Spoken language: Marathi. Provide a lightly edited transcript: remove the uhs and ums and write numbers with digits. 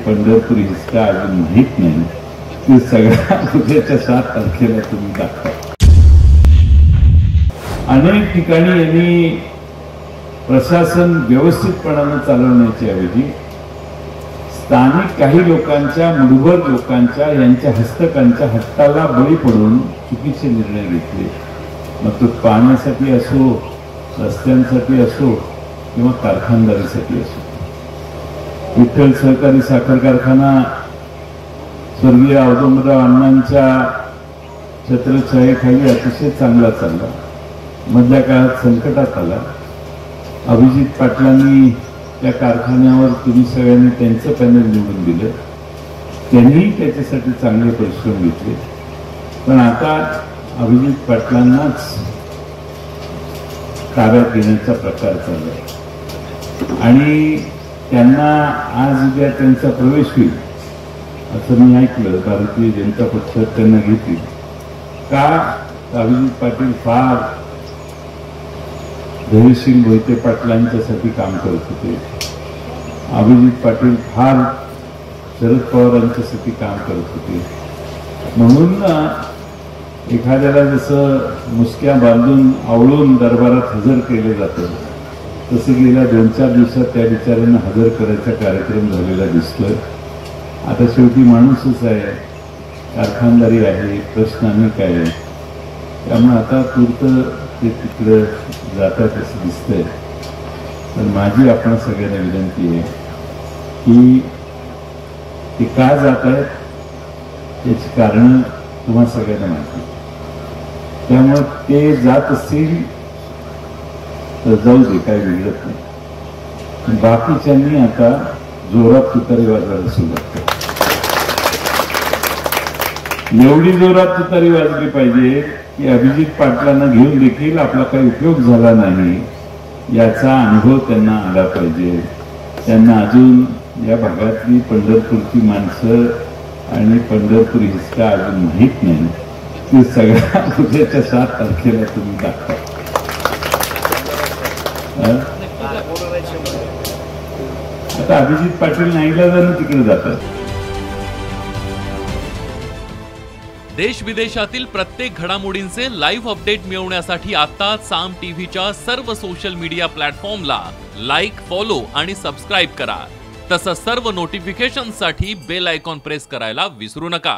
पंढरपूर हिसका अजून माहीत नाही ती सगळ्या उद्याच्या 7 तारखेला तुम्ही दाखवा. अनेक ठिकाणी यांनी प्रशासन व्यवस्थितपणाने चालवण्याच्या ऐवजी स्थानिक काही लोकांच्या, मूढभर लोकांच्या, यांच्या हस्तकांच्या हट्टाला बळी पडून चुकीचे निर्णय घेतले. मग तो पाण्यासाठी असो, रस्त्यांसाठी असो किंवा कारखानदारीसाठी असो. विठ्ठल सहकारी साखर कारखाना स्वर्गीय औदुंबराव अण्णांच्या छत्रछायेखाली अतिशय चांगला चालला. मधल्या काळात संकटात आला. अभिजित पाटलांनी त्या कारखान्यावर तुम्ही सगळ्यांनी त्यांचं पॅनल निवडून दिलं. त्यांनी त्याच्यासाठी चांगले परिश्रम घेतले. पण आता अभिजित पाटलांनाच ताब्यात घेण्याचा प्रकार चालला आणि त्यांना आज उद्या त्यांचा प्रवेश होईल असं मी ऐकलं. भारतीय जनता पक्षात त्यांना घेतील का? अभिजित पाटील फार धैर्यशील मोहिते पाटलांच्यासाठी काम करत होते. अभिजित पाटील फार शरद पवारांच्यासाठी काम करत होते. म्हणून एखाद्याला जसं मुसक्या बांधून आवळून दरबारात हजर केले जातं तसं गेल्या 2-4 दिवसात त्या बिचाऱ्यांना हजर करायचा कार्यक्रम झालेला दिसतोय. आता शेवटी माणूसच आहे, कारखानदारी आहे, प्रश्न अनेक आहे. त्यामुळे आता तूर्त ते तिकडं जातात असं दिसतंय. पण माझी आपण सगळ्यांना विनंती आहे की ते का जात आहेत याची कारणं तुम्हाला सगळ्यांना माहिती. त्यामुळे ते जात असतील तर जाऊ दे, काही बिघडत नाही. बाकीच्यांनी आता जोरात तुतारी वाजवायला सुरुवात केली. एवढी जोरात तुतारी वाजली पाहिजे की अभिजित पाटलांना घेऊन देखील आपला काही उपयोग झाला नाही याचा अनुभव त्यांना आला पाहिजे. त्यांना अजून या भागातली पंढरपूरची माणसं आणि पंढरपूर हिसका अजून माहीत नाही ती सगळ्या उद्याच्या 7 तारखेला तुम्ही दाखवा. आता अभिजित पाटील नाईला जाणं तिकडे जातात. देश विदेशातील प्रत्येक घडामोडींचे लाईव्ह अपडेट मिळवण्यासाठी आता साम टीव्हीच्या सर्व सोशल मीडिया प्लॅटफॉर्मला लाईक, फॉलो आणि सबस्क्राईब करा. तसंच सर्व नोटिफिकेशनसाठी बेल आयकॉन प्रेस करायला विसरू नका.